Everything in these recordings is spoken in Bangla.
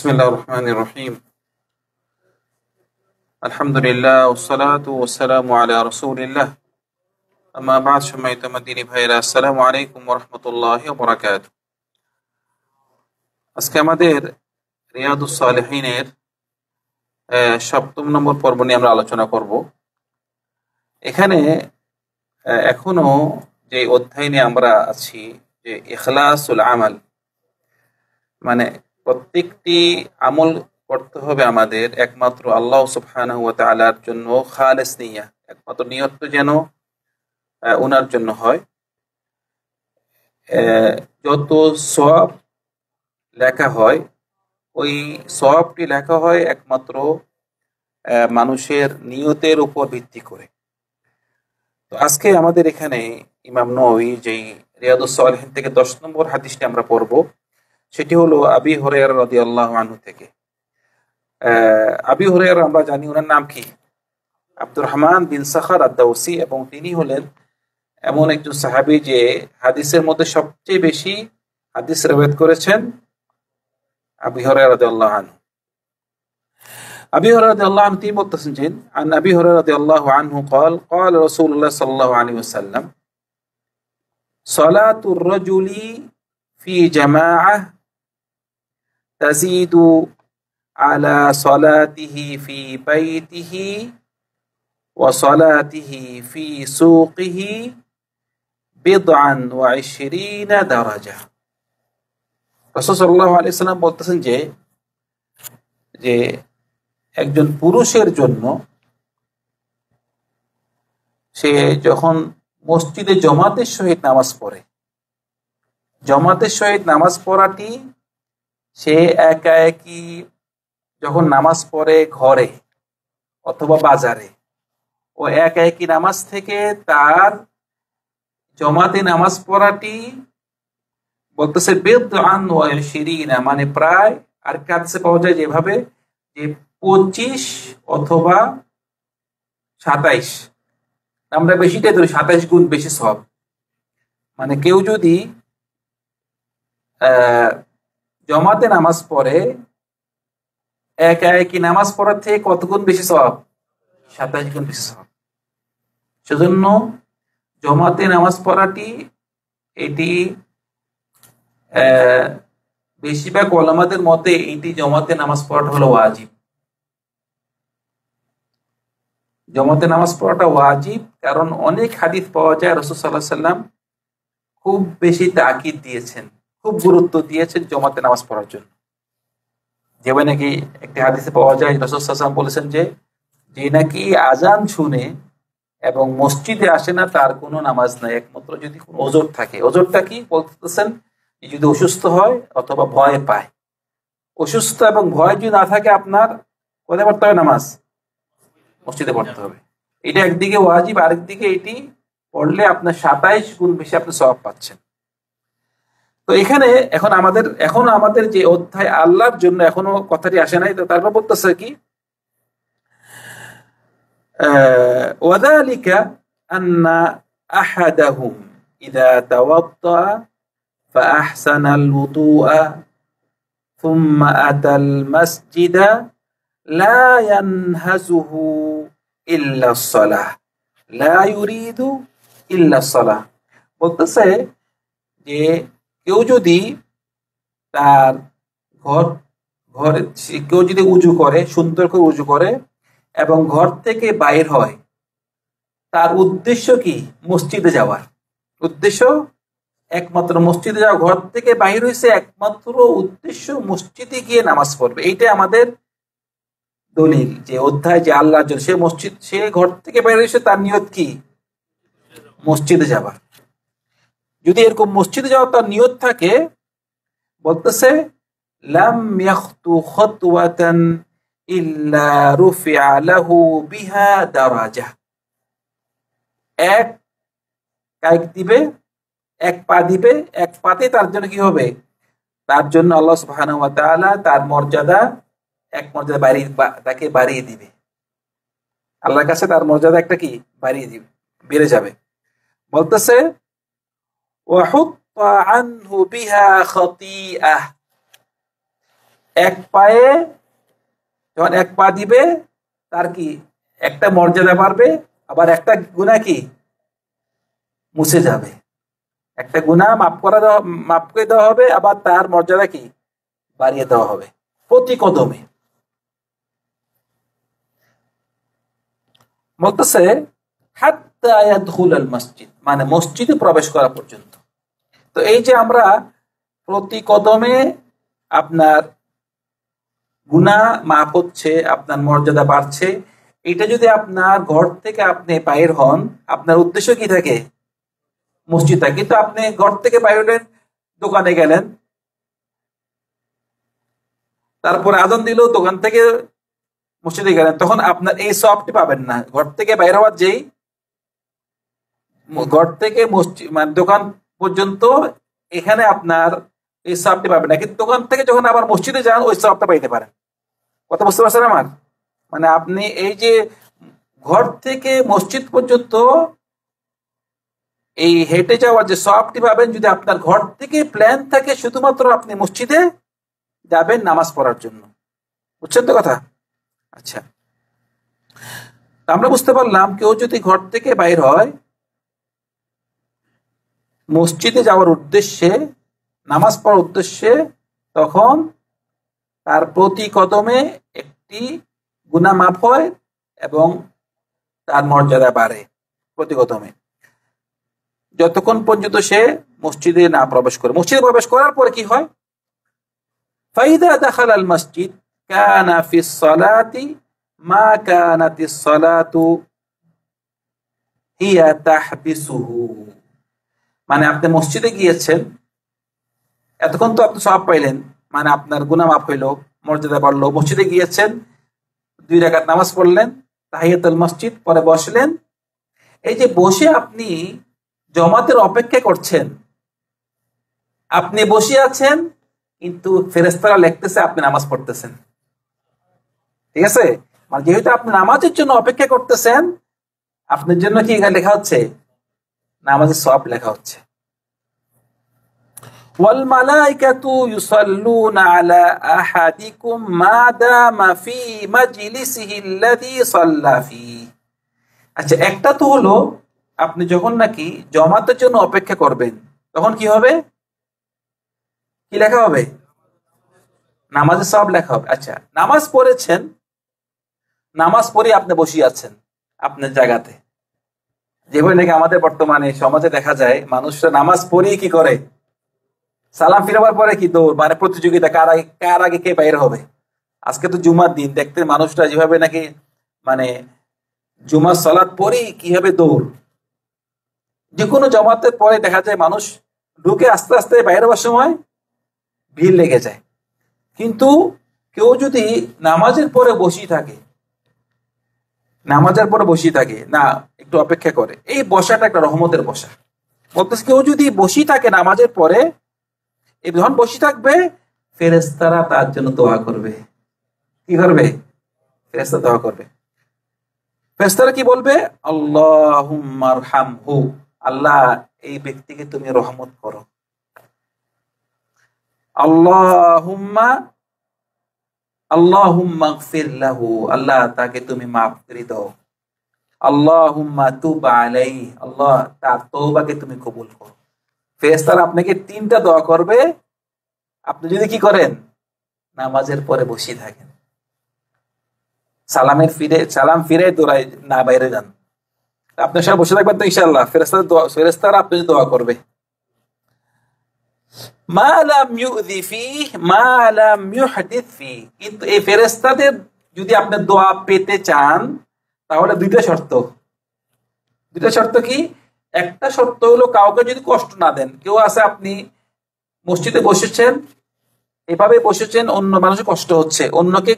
বিসমিল্লাহির রহমানির রহিম। আলহামদুলিল্লাহ ওয়াসসালাতু ওয়াসসালামু আলা রাসূলিল্লাহ। আম্মা বা'দ, সম্মানিত মাদ্নী ভাইরা, আসসালামু আলাইকুম ওয়া রাহমাতুল্লাহি ওয়া বারাকাতুহু। আজকে আমাদের রিয়াদুস সালিহিনের 7ম নম্বর পর্ব নিয়ে আমরা আলোচনা করব। এখানে এখনো যে অধ্যায় নিয়ে আমরা আছি, যে ইখলাসুল আমাল, মানে প্রত্যেকটি আমল করতে হবে আমাদের একমাত্র আল্লাহ সুবহানাহু ওয়া তাআলার জন্য, খালেস নিয়া, একমাত্র নিয়ত যেন ওনার জন্য হয়। যত সওয়াব লেখা হয়, ওই সওয়াবটি লেখা হয় একমাত্র মানুষের নিয়তের উপর ভিত্তি করে। তো আজকে আমাদের এখানে ইমাম নববী যেই রিয়াদুস সালিহিন থেকে 10 নম্বর হাদিসটি আমরা পড়ব, সেটি হলো আবি হুরায়রা রাদিয়াল্লাহু আনহু থেকে। আবি হুরায়রা আমরা জানি ওনার নাম কি, আব্দুর রহমান বিন সাখার আদ-দাওসী, এবং তিনি হলেন এমন একজন সাহাবী যে হাদিসের মধ্যে সবচেয়ে বেশি হাদিস রিওয়ায়াত করেছেন আবি হুরায়রা রাদিয়াল্লাহু আনহু। আবি হুরায়রা রাদিয়াল্লাহু আনহু তিনি বলতেছেন যে আন আবি হুরায়রা রাদিয়াল্লাহু আনহু قال قال رسول الله صلى الله عليه وسلم صلاة الرجل في جماعة تزيد على صلاته في بيته وصلاته في سوقه বিদআন ওয়া 20 দারাজা। রাসূল সাল্লাল্লাহু আলাইহি ওয়াসাল্লাম বলতেছেন যে একজন পুরুষের জন্য সে যখন মসজিদে জামাতের সহিত নামাজ পড়ে, জামাতের সহিত নামাজ পড়াটি সে একা একই যখন নামাজ পড়ে ঘরে অথবা বাজারে, ও একা একই নামাজ থেকে তার জামাতে নামাজ পড়াটি বলতেছে বিদআন ওয়া 20, মানে প্রায় আর কাছে পাওয়া যায় যেভাবে যে 25 অথবা 27, আমরা বেশিটাই ধরি 27 গুণ বেশি সওয়াব। মানে কেউ যদি জামাতে নামাজ পড়ে, একা একই নামাজ পড়ার থেকে কত গুণ বেশি সওয়াব? 27 গুণ বেশি সওয়াব। সেজন্য জামাতে নামাজ পড়াটি, এটি বেশিরভাগ উলামাদের মতে এটি জামাতে নামাজ পড়াটা হলো ওয়াজিব। জামাতে নামাজ পড়াটা ওয়াজিব, কারণ অনেক হাদিস পাওয়া যায় রাসূল সাল্লাল্লাহু আলাইহি ওয়াসাল্লাম খুব বেশি তাকিদ দিয়েছেন, খুব গুরুত্ব দিয়েছেন জামাতে নামাজ পড়ার জন্য। যেমন নাকি একটি হাদিসে পাওয়া যায় রাসূল সাল্লাল্লাহু আলাইহি ওয়াসাল্লাম বলেছেন যে নাকি আজান শুনে এবং মসজিদে আসে না, তার কোনো নামাজ নাই, একমাত্র যদি কোনো ওজর থাকে। ওজরটা কি বলতেছেন? যদি অসুস্থ হয় অথবা ভয় পায়। অসুস্থ এবং ভয় যদি না থাকে, আপনার কোথায় পড়তে হবে নামাজ? মসজিদে পড়তে হবে। এটা একদিকে ওয়াজিব, আরেকদিকে এটি পড়লে আপনার 27 গুণ বেশি আপনি সওয়াব পাচ্ছেন। তো এখানে এখন আমাদের যে অধ্যায় আল্লাহর জন্য, এখনো কথাটি আসে নাই। তো তারপর বলতেছে কি, وذلك أن أحدهم إذا توضأ فأحسن الوضوء ثم أتى المسجد لا ينهزه إلا الصلاة لا يريد إلا الصلاة। বলতেছে যে কেউ যদি তার কেউ যদি উজু করে, সুন্দর করে উজু করে এবং ঘর থেকে বাইর হয়, তার উদ্দেশ্য কি? মসজিদে যাওয়ার উদ্দেশ্য একমাত্র মসজিদে যাওয়া। ঘর থেকে বাইর হয়েছে, একমাত্র উদ্দেশ্য মসজিদে গিয়ে নামাজ পড়বে। এইটা আমাদের দলিল যে অধ্যায় যে আল্লাহর জন্য সে ঘর থেকে বাইর হয়েছে, তার নিয়ত কি? মসজিদে যাবার। যদি এরকম মসজিদে যাওয়া তার নিয়ত থাকে, বলতেছে লাম ইয়াখতু খাতওয়াতান ইল্লা রুফিআ লাহু বিহা দারাজা। এক পা দিবে, এক পাতে তার জন্য কি হবে? তার জন্য আল্লাহ সুবহানাহু ওয়া তাআলা তার মর্যাদা তাকে বাড়িয়ে দিবে। আল্লাহর কাছে তার মর্যাদা একটা কি? বাড়িয়ে দিবে, বেড়ে যাবে। বলতেছে ওয়া হুত্তা আনহু বিহা খাতিআহ, এক পায়ে যখন এক পা দিবে তার কি একটা মর্যাদা বাড়বে, আবার একটা গুনাহ কি মুছে যাবে। একটা গুনাহ মাফ করে দেওয়া হবে, আবার তার মর্যাদা কি বাড়িয়ে দেওয়া হবে প্রতি কদমে। বলতেছে হাত্তা ইয়াদখুলাল মসজিদ, মানে মসজিদে প্রবেশ করা পর্যন্ত। তো এই যে আমরা প্রতি কদমে আপনার গুনাহ মাফ হচ্ছে, আপনার মর্যাদা বাড়ছে, এটা যদি আপনার ঘর থেকে আপনি বাইর হন, আপনার উদ্দেশ্য কি থাকে? মসজিদ থাকে। কিন্তু আপনি ঘর থেকে বাইর হলেন, দোকানে গেলেন, তারপরে আজান দিল, দোকান থেকে মসজিদে গেলেন, তখন আপনার এই সওয়াবটি পাবেন না। ঘর থেকে বাইর হওয়ার যেই ঘর থেকে মসজিদ মানে দোকান পর্যন্ত, এখানে আপনার এই সওয়াবটি পাবেন না। কিন্তু দোকান থেকে যখন আবার মসজিদে যান, ওই সওয়াবটা পাইতে পারেন। কথা বুঝতে পারছেন আমার? মানে আপনি এই যে ঘর থেকে মসজিদ পর্যন্ত এই হেঁটে যাওয়ার যে সওয়াবটি পাবেন, যদি আপনার ঘর থেকে প্ল্যান থাকে শুধুমাত্র আপনি মসজিদে যাবেন নামাজ পড়ার জন্য। বুঝছেন তো কথা? আচ্ছা, আমরা বুঝতে পারলাম কেউ যদি ঘর থেকে বাইর হয় মসজিদে যাওয়ার উদ্দেশ্যে, নামাজ পড়ার উদ্দেশ্যে, তখন তার প্রতি কদমে একটি গুনাহ মাফ হয় এবং তার মর্যাদা বাড়ে প্রতি কদমে, যতক্ষণ পর্যন্ত সে মসজিদে না প্রবেশ করে। মসজিদে প্রবেশ করার পরে কি হয়? ফাইদা দাখালাল মসজিদ কানা ফিস সালাতি মা কানাতিস সালাতু হিয়া তাহবিসুহু। মানে আপনি মসজিদে গিয়েছেন, এতক্ষণ তো আপনি সওয়াব পাইলেন, মানে আপনার গুনাহ মাফ হইলো, মর্যাদা বাড়লো। মসজিদে গিয়েছেন, 2 রাকাত নামাজ পড়লেন, তাহিয়াতুল মসজিদ, পরে বসলেন। এই যে বসে আপনি জমাতের অপেক্ষা করছেন, আপনি বসে আছেন কিন্তু ফেরেশতারা লিখতেছে আপনি নামাজ পড়তেছেন। ঠিক আছে? মানে যেহেতু আপনি নামাজের জন্য অপেক্ষা করতেছেন, আপনার জন্য কি এখানে লেখা হচ্ছে? নামাজের সওয়াব লেখা হচ্ছে। ওয়াল মালাইকাতু ইউসাল্লুনা আলা আহাদিকুম মা দামা ফি মাজলিসিহি আল্লাযী সাল্লা ফি। আচ্ছা, একটা তো হলো আপনি যখন নাকি জমাতের জন্য অপেক্ষা করবেন, তখন কি হবে? কি লেখা হবে? নামাজের সওয়াব লেখা হবে। আচ্ছা, নামাজ পড়েছেন, নামাজ পড়ে আপনি বসে আছেন আপনার জায়গাতে। যেভাবে নাকি আমাদের বর্তমানে সমাজে দেখা যায়, মানুষরা নামাজ পড়েই কি করে? সালাম ফিরাবার পরে কি দৌড়, মানে প্রতিযোগিতা, কার আগে কে বাইরে হবে। আজকে তো জুমার দিন, দেখতে মানুষরা যেভাবে নাকি মানে জুমার সালাত পরেই কিভাবে দৌড়। যে কোনো জমাতের পরে দেখা যায় মানুষ ঢুকে আস্তে আস্তে বাইরে হওয়ার সময় ভিড় লেগে যায়। কিন্তু কেউ যদি নামাজের পরে বসেই থাকে, নামাজের পরে বসেই থাকে না, একটু অপেক্ষা করে, এই বসাটা একটা রহমতের বসা। বলতেছে কেউ যদি বসেই থাকে নামাজের পরে, এই যখন বসে থাকবে, ফেরেশতারা তার জন্য দোয়া করবে। কি করবে? ফেরেশতারা দোয়া করবে। ফেরেশতারা কি বলবে? আল্লাহুম্মা আরহামহু, আল্লাহ এই ব্যক্তিকে তুমি রহমত করো। আল্লাহুম্মা ইগফির লাহু, আল্লাহ তাকে তুমি মাফ করে দাও। আল্লাহুম্মা তুব আলাইহি, আল্লাহ তার তওবাকে তুমি কবুল করো। ফেরেশতারা আপনাকে 3টা দোয়া করবে, আপনি যদি কি করেন? নামাজের পরে বসে থাকেন, সালাম ফিরে দৌড়ায় না বাইরে যান, আপনার সাথে বসে থাকবেন তো ইনশাআল্লাহ ফেরেশতারা আপনাকে দোয়া করবে। মা লাম ইউযি ফিহি মা লাম ইউহাদিস ফিহি। কিন্তু এই ফেরেশতাদের যদি আপনি দোয়া পেতে চান, তাহলে 2টা শর্ত। 2টা শর্ত কি? একটা শর্ত হলো কাউকে যদি কষ্ট না দেন। কেউ আছে, আপনি মসজিদে বসেছেন, এভাবে বসেছেন, অন্য মানুষের কষ্ট হচ্ছে, অন্যকে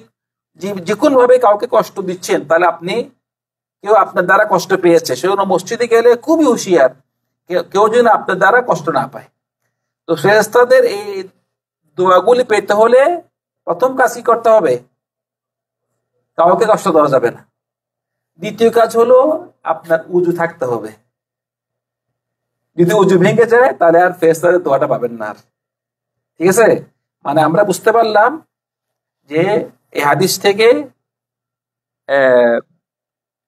যে কোনো ভাবে কাউকে কষ্ট দিচ্ছেন, তাহলে আপনি, কেউ আপনার দ্বারা কষ্ট পেয়েছে, সেজন্য মসজিদে গেলে খুবই হুঁশিয়ার, কেউ যেন আপনার দ্বারা কষ্ট না পায়। তো ফেরেশতাদের এই দোয়াগুলি পেতে হলে প্রথম কাজ কি করতে হবে? কাউকে কষ্ট দেওয়া যাবে না। দ্বিতীয় কাজ হলো আপনার উজু থাকতে হবে। যদি উজু ভেঙে যায়, তাহলে আর ফেরেশতাদের দোয়াটা পাবেন না। ঠিক আছে? মানে আমরা বুঝতে পারলাম যে এই হাদিস থেকে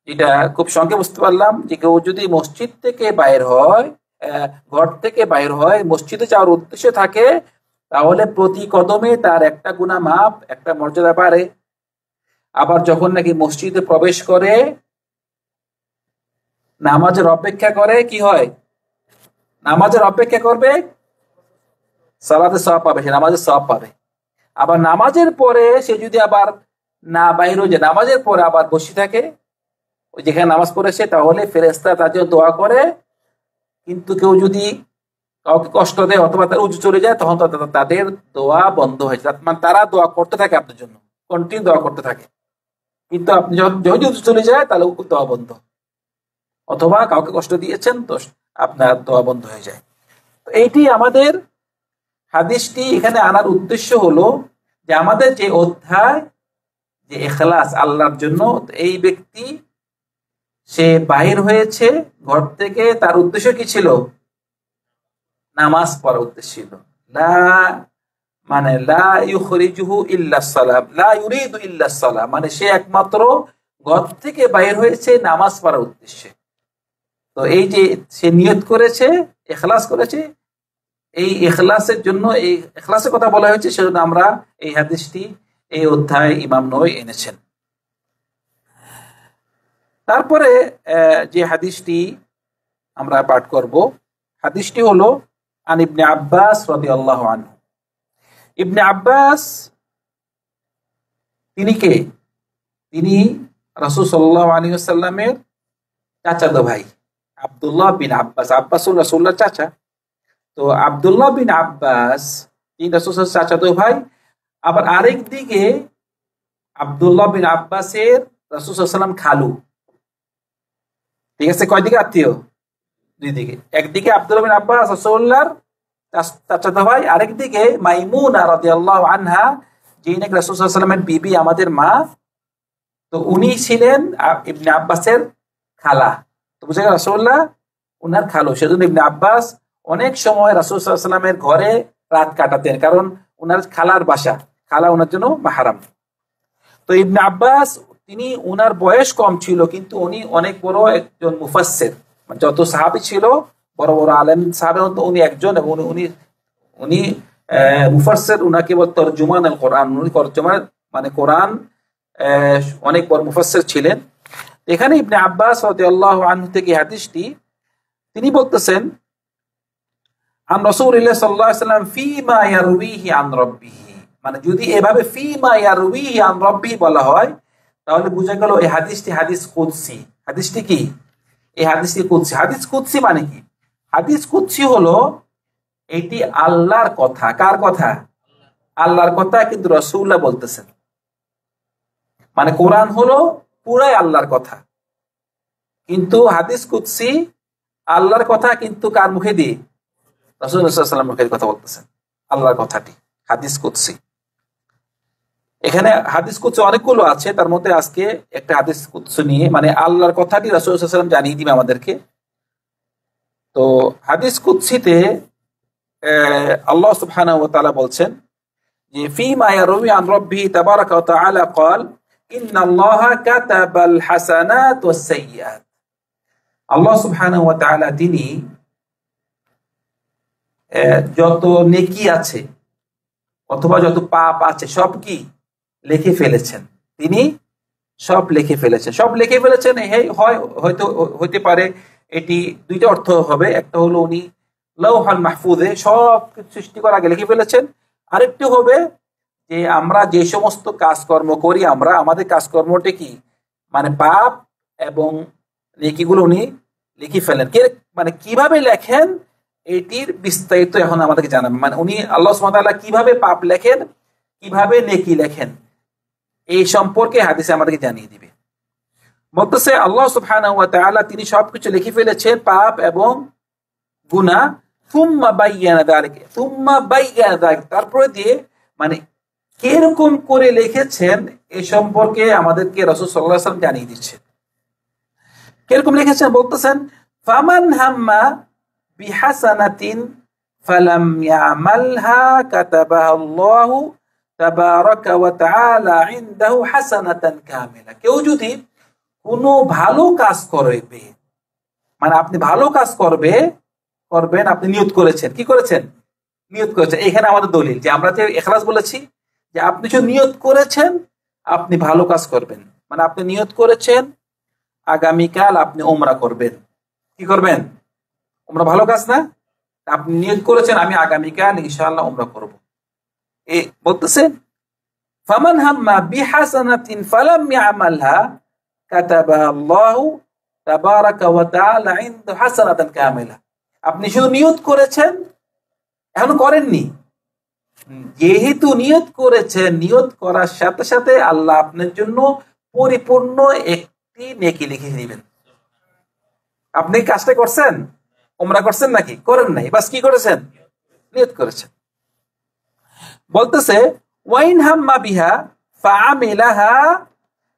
এটা খুব সংক্ষেপে বুঝতে পারলাম যে কেউ যদি মসজিদ থেকে বাইর হয়, ঘর থেকে বাইর হয়, মসজিদে যাওয়ার উদ্দেশ্য থাকে, তাহলে প্রতি কদমে তার একটা গুনাহ মাপ, একটা মর্যাদা বাড়ে। আবার যখন নাকি মসজিদে প্রবেশ করে, নামাজের অপেক্ষা করে, কি হয়? নামাজের অপেক্ষা করবে, সালাতে সওয়াব পাবে, সে নামাজের সওয়াব পাবে। আবার নামাজের পরে সে যদি আবার না বাইরে যে নামাজের পরে আবার বসে থাকে ওই যেখানে নামাজ পড়েছে, তাহলে ফেরেশতা তার জন্য দোয়া করে। কিন্তু কেউ যদি কাউকে কষ্ট দেয় অথবা তার উঁচু চলে যায়, তখন তাদের দোয়া বন্ধ হয়ে যায়। মানে তারা দোয়া করতে থাকে আপনার জন্য, কন্টিনিউ দোয়া করতে থাকে। কিন্তু আপনি যদি উঁচু চলে যায়, তাহলে দোয়া বন্ধ, অথবা কাউকে কষ্ট দিয়েছেন তো আপনার দোয়া বন্ধ হয়ে যায়। তো এইটি আমাদের হাদিসটি এখানে আনার উদ্দেশ্য হলো যে আমাদের যে অধ্যায়, যে ইখলাস আল্লাহর জন্য, এই ব্যক্তি সে বাহির হয়েছে ঘর থেকে, তার উদ্দেশ্য কি ছিল? নামাজ পড়ার উদ্দেশ্য ছিল। লা মানে লা ইউখরিজুহু ইল্লা সালাম, লা ইউরিদু ইল্লা সালাম, মানে সে একমাত্র ঘর থেকে বাইর হয়েছে নামাজ পড়ার উদ্দেশ্যে। তো এই যে সে নিয়ত করেছে, ইখলাস করেছে, এই ইখলাসের জন্য, এই ইখলাসের কথা বলা হয়েছে, সেজন্য আমরা এই হাদিসটি এই অধ্যায় ইমাম নববী এনেছেন। তারপরে যে হাদিসটি আমরা পাঠ করব, হাদিসটি হলো আন ইবনে আব্বাস রাদিয়াল্লাহু আনহু। ইবনে আব্বাস তিনি কে? তিনি রাসূল সাল্লাল্লাহু আলাইহি ওয়াসাল্লামের চাচাতো ভাই আব্দুল্লাহ বিন আব্বাস। আব্বাস হল রাসূলুল্লাহর চাচা। তো আব্দুল্লাহ বিন আব্বাস তিনি রাসূলের চাচাতো ভাই। আবার আরেক দিকে আব্দুল্লাহ বিন আব্বাসের রাসূল সাল্লাল্লাহু আলাইহি ওয়াসাল্লাম খালু। ঠিক আছে, কয় দিকে আত্মীয়? দুই দিকে। একদিকে আব্দুল্লাহ বিন আব্বাস রাসূলুল্লাহর চাচাতো ভাই, আরেক দিকে মাইমুনা রাদিয়াল্লাহু আনহা, যিনি নাকি রাসূল সাল্লাল্লাহু আলাইহি ওয়াসাল্লামের বিবি, আমাদের মা। তো উনি ছিলেন ইবনে আব্বাসের খালা। তো বুঝা গেল, রাসূলুল্লাহ উনার খালু। সেজন্য ইবনে আব্বাস অনেক সময় রাসূল সাল্লাল্লাহু আলাইহি ওয়াসাল্লামের ঘরে রাত কাটাতেন, কারণ উনার খালার বাসা, খালা উনার জন্য মাহরাম। তো ইবনে আব্বাস তিনি, উনার বয়স কম ছিল, কিন্তু উনি অনেক বড় একজন মুফাসসির। যত সাহাবী ছিল, বড় বড় আলেম সাহাবী, উনি একজন, এবং উনি উনি মুফাসসির, উনাকে বলতো তরজুমান আল কোরআন। উনি তরজমান মানে কোরআন অনেক বড় মুফাসসির ছিলেন। এখানে ইবনে আব্বাস রাদিয়াল্লাহু আনহু থেকে হাদিসটি, তিনি বলতেছেন আন রাসূলিল্লাহ সাল্লাল্লাহু আলাইহি ওয়াসাল্লাম ফীমা ইয়ারউইহি আন রাব্বিহি। মানে যদি এভাবে ফীমা ইয়ারউইহি আন রাব্বিহি বলা হয়, তাহলে বোঝা গেল এই হাদিসটি হাদিস কুদসি। হাদিসটি কি? এই হাদিসটি কুদসি। হাদিস কুদসি মানে কি? হাদিস কুদসি হলো এটি আল্লাহর কথা। কার কথা? আল্লাহর কথা, কিন্তু রাসূলুল্লাহ বলতেছেন। মানে কোরআন হলো পুরাই আল্লাহর কথা, কিন্তু হাদিস কুদসি আল্লাহর কথা, কিন্তু কার মুখে দিয়ে? রাসূলুল্লাহ সাল্লাল্লাহু আলাইহি ওয়াসাল্লাম মুখে কথা বলতেছেন আল্লাহর কথাটি, হাদিস কুদসি। এখানে হাদিস কুদসি অনেকগুলো আছে, তার মধ্যে আজকে একটা হাদিস কুদসি নিয়ে, মানে আল্লাহর কথাটি রাসূলুল্লাহ সাল্লাল্লাহু আলাইহি ওয়াসাল্লাম জানিয়ে দিবে আমাদেরকে। তো হাদিস কুদসিতে আল্লাহ সুবহানাহু ওয়া তাআলা বলছেন যে ফীমা ইয়ারউই আন রাব্বিহি তাবারাকা ওয়া তাআলা قال ইন্নাল্লাহা কাতাবাল হাসানাত ওয়াস সাইয়্যাত। আল্লাহ সুবহানাহু ওয়া তাআলা তিনি যত নেকি আছে অথবা যত পাপ আছে সব কি লিখে ফেলেছেন। তিনি সব লিখে ফেলেছেন, সব লিখে ফেলেছেন। হয়তো হতে পারে এটি দুইটা অর্থ হবে। একটা হলো উনি লাউহুল মাহফুজে সব সৃষ্টি করার আগে লিখে ফেলেছেন। আরেকটি হবে যে আমরা যে সমস্ত কাজকর্ম করি, আমরা আমাদের কাজকর্মটা কি, মানে পাপ এবং নেকিগুলো উনি লিখে ফেলেন। মানে কিভাবে লেখেন এটির বিস্তারিত এখন আমাদেরকে জানাবেন। মানে উনি আল্লাহ সুবহানাহু ওয়া তাআলা কিভাবে পাপ লেখেন, কিভাবে নেকি লেখেন, এই সম্পর্কে হাদিসে আমাদেরকে জানিয়ে দিবে। বলতেছে আল্লাহ সুবহানাহু ওয়া তাআলা তিনি সবকিছু লিখে ফেলেছেন, পাপ এবং গুনাহ। সুম্মা বায়্যানা যালিকা, সুম্মা বায়্যানা যালিকা, তারপরে দিয়ে মানে কিরকম করে লিখেছেন এই সম্পর্কে আমাদেরকে রাসূল সাল্লাল্লাহু আলাইহি ওয়াসাল্লাম জানিয়ে দিচ্ছেন। কিরকম লিখেছেন বলতেছেন ফামান হাম্মা বিহাসানাতিন ফালাম ইয়ামালহা কাতাবাহু আল্লাহু তাবারাকা ওয়া তাআলা ইনদাহু হাসানাতান কামিলা। কেউ যদি কোনো ভালো কাজ করবে, মানে আপনি ভালো কাজ করবেন, আপনি নিয়ত করেছেন, কি করেছেন? নিয়ত করেছেন। এখানে আমাদের দলিল যে আমরা যে ইখলাস বলেছি, যে আপনি যদি নিয়ত করেছেন আপনি ভালো কাজ করবেন, মানে আপনি নিয়ত করেছেন আগামীকাল আপনি উমরা করবেন, কি করবেন? উমরা ভালো কাজ না? আপনি নিয়ত করেছেন আমি আগামীকাল ইনশাআল্লাহ উমরা করব। এই বলতেছেন ফামান হাম্মা বিহাসানাতিন ফালাম ইয়ামালহা কাতাবাহা আল্লাহু তাবারাকা ওয়া তাআলা ইনদাহু হাসানাতান কামিলা। আপনি শুধু নিয়ত করেছেন, এখনো করেননি, যেহেতু নিয়ত করেছেন, নিয়ত করার সাথে সাথে আল্লাহ আপনার জন্য পরিপূর্ণ একটি নেকি লিখে দিবেন। আপনি কাজটা করছেন, উমরা করছেন নাকি? করেন নাই, বাস কি করেছেন? নিয়ত করেছেন। বলতেছে ওয়াইন হাম্মা বিহা ফাআমিলাহা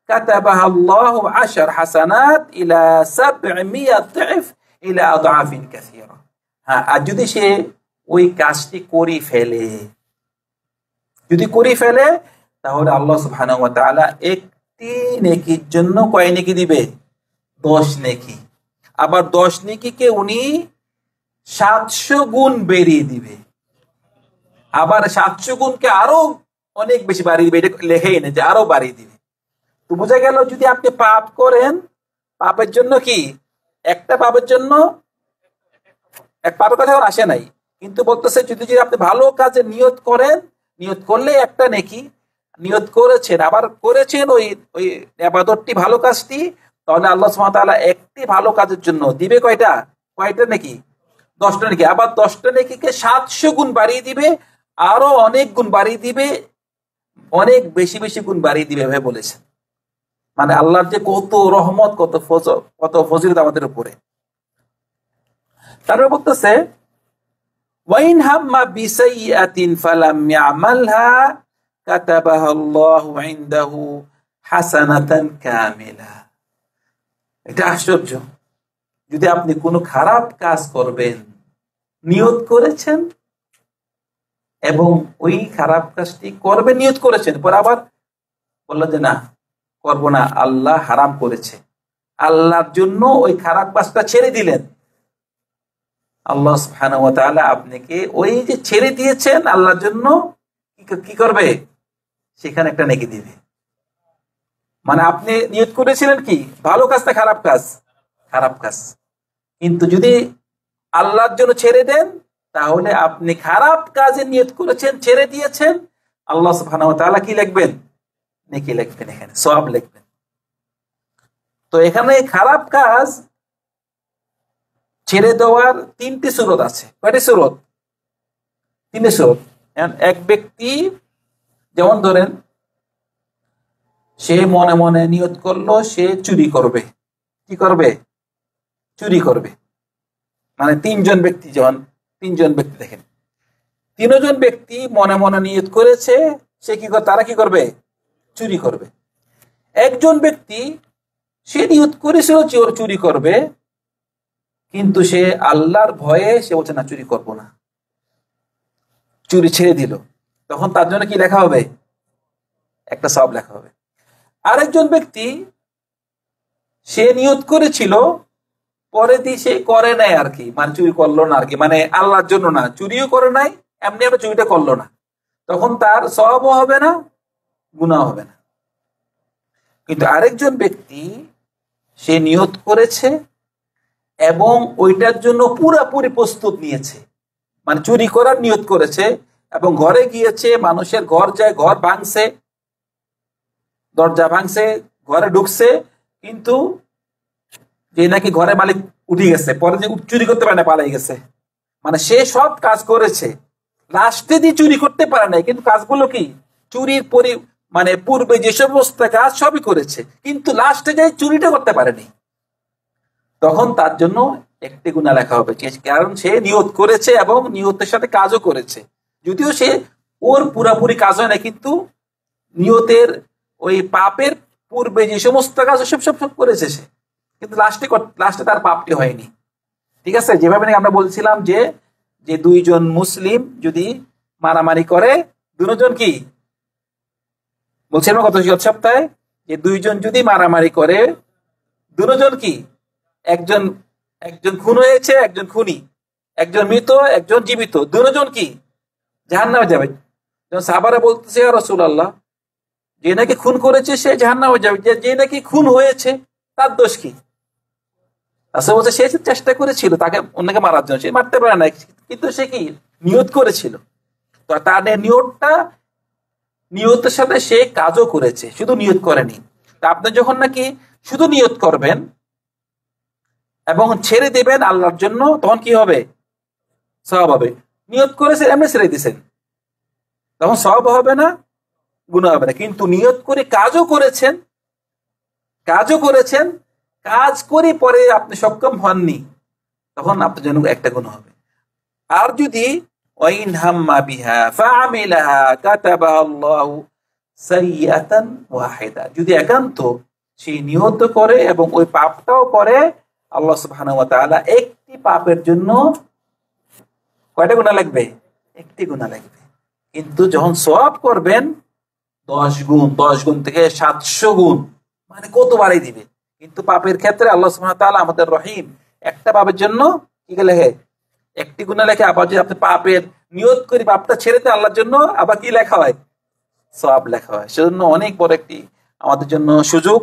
কাতাবাহা আল্লাহু 10 হাসানাত ইলা 700 ضعف ইলা আদআফিন কাসীরা। হ্যাঁ, আর যদি সে ওই কাজটি করে ফেলে, তাহলে আল্লাহ সুবহানাহু ওয়া তাআলা একটি নেকির জন্য কয় নেকি দিবে? 10 নেকি। আবার 10 নেকিকে উনি 700 গুণ বেরিয়ে দিবে। আবার 700 গুণকে আরো অনেক বেশি বাড়িয়ে দিবে, এটা লেখেই না যে আরো বাড়িয়ে দিবে। তো বোঝা গেল যদি আপনি পাপ করেন, পাপের জন্য কি একটা পাপের জন্য এক পাপের কথা আসে নাই, কিন্তু বলতেছে যদি আপনি ভালো কাজে নিয়ত করেন, নিয়ত করলে একটা নেকি, নিয়ত করেছেন আবার করেছেন ওই ইবাদতটি ভালো কাজটি, তাহলে আল্লাহ সুবহানাহু ওয়া তাআলা একটি ভালো কাজের জন্য দিবে কয়টা নেকি? 10টা নেকি। আবার 10টা নেকিকে 700 গুণ বাড়িয়ে দিবে, আরো অনেক গুণ বাড়িয়ে দিবে, অনেক বেশি বেশি গুণ বাড়িয়ে দিবে ভাই বলেছেন। মানে আল্লাহর যে কত রহমত, কত ফজিলত আমাদের উপরে। তারপরে বলতেছে ওয়াইন হাম্মা বিসাইয়াতিন ফালাম ইয়ামালহা কাতাবাহা আল্লাহু ইনদাহু হাসানাতান কামিলা। এটা আশ্চর্য, যদি আপনি কোনো খারাপ কাজ করবেন, নিয়ত করেছেন এবং ওই খারাপ কাজটি করবেন, নিয়ত করেছেন, পরে আবার বললেন যে না করব না, আল্লাহ হারাম করেছে, আল্লাহর জন্য ওই খারাপ কাজটা ছেড়ে দিলেন, আল্লাহ সুবহানাহু ওয়া তাআলা আপনাকে ওই যে ছেড়ে দিয়েছেন আল্লাহর জন্য কি করবে? সেখানে একটা নেকি দিবে। মানে আপনি নিয়ত করেছিলেন কি ভালো কাজ না খারাপ কাজ? খারাপ কাজ। কিন্তু যদি আল্লাহর জন্য ছেড়ে দেন, তাহলে আপনি খারাপ কাজে নিয়ত করেছেন, ছেড়ে দিয়েছেন, আল্লাহ সুবহানাহু ওয়া তাআলা কি লিখবেন? নেকি লিখবেন, এখানে সওয়াব লিখবেন। তো এখানে খারাপ কাজ ছেড়ে দেওয়ার 3টি সুরত আছে। কয়টি সুরত? 3টি সুরত। এক ব্যক্তি যেমন ধরেন সে মনে মনে নিয়ত করলো সে চুরি করবে, কি করবে? চুরি করবে। মানে 3জন ব্যক্তি, যখন 3জন ব্যক্তি দেখেন, 3জন ব্যক্তি মনে মনে নিয়ত করেছে সে কি করে, তারা কি করবে? চুরি করবে। একজন ব্যক্তি সে নিয়ত করেছিল চুরি করবে, কিন্তু সে আল্লাহর ভয়ে সে বলছে না চুরি করব না, চুরি ছেড়ে দিল, তখন তার জন্য কি লেখা হবে? একটা সওয়াব লেখা হবে। আরেকজন ব্যক্তি সে নিয়ত করেছিল, পরে দিয়ে সে করে নাই আর কি, মানে চুরি করলো না আর কি, মানে আল্লাহর জন্য না, চুরিও করে নাই, এমনি আমরা চুরিটা করলো না, তখন তার সওয়াবও হবে না, গুনাহ হবে না। কিন্তু আরেকজন ব্যক্তি সে নিয়ত করেছে এবং ওইটার জন্য পুরোপুরি প্রস্তুত নিয়েছে, মানে চুরি করার নিয়ত করেছে এবং ঘরে গিয়েছে, মানুষের ঘর ভাঙছে, দরজা ভাঙছে, ঘরে ঢুকছে, কিন্তু যে নাকি ঘরের মালিক উঠে গেছে, পরে যে চুরি করতে পারে না, পালাই গেছে। মানে সে সব কাজ করেছে, লাস্টে দিয়ে চুরি করতে পারে নাই, কিন্তু কাজগুলো কি চুরির মানে পূর্বে যে সমস্ত কাজ সবই করেছে, কিন্তু লাস্টে যাই চুরিটা করতে পারেনি, তখন তার জন্য একটি গুনাহ লেখা হবে, কারণ সে নিয়ত করেছে এবং নিয়তের সাথে কাজও করেছে। যদিও সে ওর পুরাপুরি কাজ হয় না, কিন্তু নিয়তের ওই পাপের পূর্বে যে সমস্ত কাজ সব করেছে সে, কিন্তু লাস্টে তার পাপটি হয়নি। ঠিক আছে, যেভাবে আমরা বলছিলাম যে 2জন মুসলিম যদি মারামারি করে, 2জন কি বলছিলাম গত সপ্তাহে যে দুইজন যদি মারামারি করে, দুজন কি, একজন একজন খুন হয়েছে, একজন খুনি, একজন মৃত, একজন জীবিত, দুজন কি জাহান্নামে যাবে। যেমন সাহাবারা বলতেছে ইয়া রাসূলুল্লাহ, যে নাকি খুন করেছে সে জাহান্নামে যাবে, যে নাকি খুন হয়েছে তার দোষ কি? আসলে বলছে সে চেষ্টা করেছিল তাকে অন্যকে মারার জন্য, সে মারতে পারে না, কিন্তু সে কি নিয়ত করেছিল। তো তার নিয়তের সাথে সে কাজও করেছে, শুধু নিয়ত করেনি। তা আপনি যখন নাকি শুধু নিয়ত করবেন এবং ছেড়ে দেবেন আল্লাহর জন্য, তখন কি হবে? সওয়াব হবে। নিয়ত করেছেন এমনি ছেড়ে দিয়েছেন, তখন সওয়াব হবে না, গুনাহ হবে না। কিন্তু নিয়ত করে কাজও করেছেন, কাজ করে পরে আপনি সক্ষম হননি, তখন আপনার জন্য একটা গুনাহ হবে। আর যদি ওয়াইন হাম্মা বিহা ফাআমিলাহা কাতাবাহা আল্লাহু সাইয়্যাতান ওয়াহিদা, যদি একান্ত সে নিয়ত করে এবং ওই পাপটাও করে, আল্লাহ সুবহানাহু ওয়া তাআলা একটি পাপের জন্য কয়টা গুনাহ লাগবে? একটি গুনাহ লাগবে। কিন্তু যখন সওয়াব করবেন 10 গুণ, 10 গুণ থেকে 700 গুণ, মানে কত বাড়াই দিবে। কিন্তু পাপের ক্ষেত্রে আল্লাহ সুবহানাহু ওয়া তাআলা আমাদের রহিম, একটা পাপের জন্য কি লেখে? একটি গুনাহ লেখে। আবার যদি আপনি পাপের নিয়ত করি পাপটা ছেড়ে দেন আল্লাহর জন্য, আবার কি লেখা হয়? সওয়াব লেখা হয়। সেজন্য অনেক বড় একটি আমাদের জন্য সুযোগ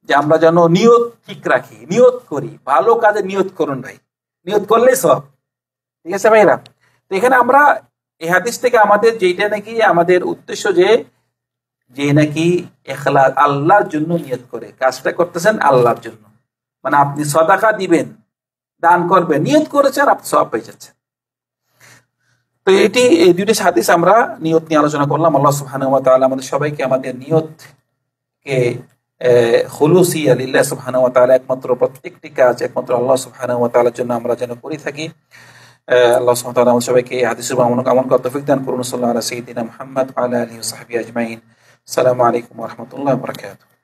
যে আমরা যেন নিয়ত ঠিক রাখি, নিয়ত করি, ভালো কাজে নিয়ত করুন ভাই, নিয়ত করলেই সওয়াব। ঠিক আছে ভাইরা? তো এখানে আমরা এই হাদিস থেকে আমাদের যেটা নাকি আমাদের উদ্দেশ্য, যে নাকি ইখলাস, আল্লাহর জন্য নিয়ত করে কাজটা করতেছেন আল্লাহর জন্য, মানে আপনি সাদাকা দিবেন, দান করবেন, নিয়ত করেছেন, আপনি সওয়াব পেয়ে যাচ্ছেন। তো এই দুইটা হাদিস আমরা নিয়ত নিয়ে আলোচনা করলাম। আল্লাহ সুবহানাহু ওয়া তাআলা আমাদের সবাইকে আমাদের নিয়তকে খুলুসিয়া লিল্লাহ সুবহানাহু ওয়া তাআলা, একমাত্র প্রত্যেকটি কাজ একমাত্র আল্লাহ সুবহানাহু ওয়া তাআলার জন্য আমরা যেন করে থাকি। আল্লাহ সুবহানাহু ওয়া তাআলা আমাদের সবাইকে এই হাদিসের উপর আমল করার তৌফিক দান করুন। সাল্লাল্লাহু আলা সাইয়্যিদিনা মুহাম্মদ ওয়া আলা আলিহি ওয়া সাহবিহি আজমাইন। আসসালামু আলাইকুম ওয়া রাহমাতুল্লাহি ওয়া বারাকাতুহু।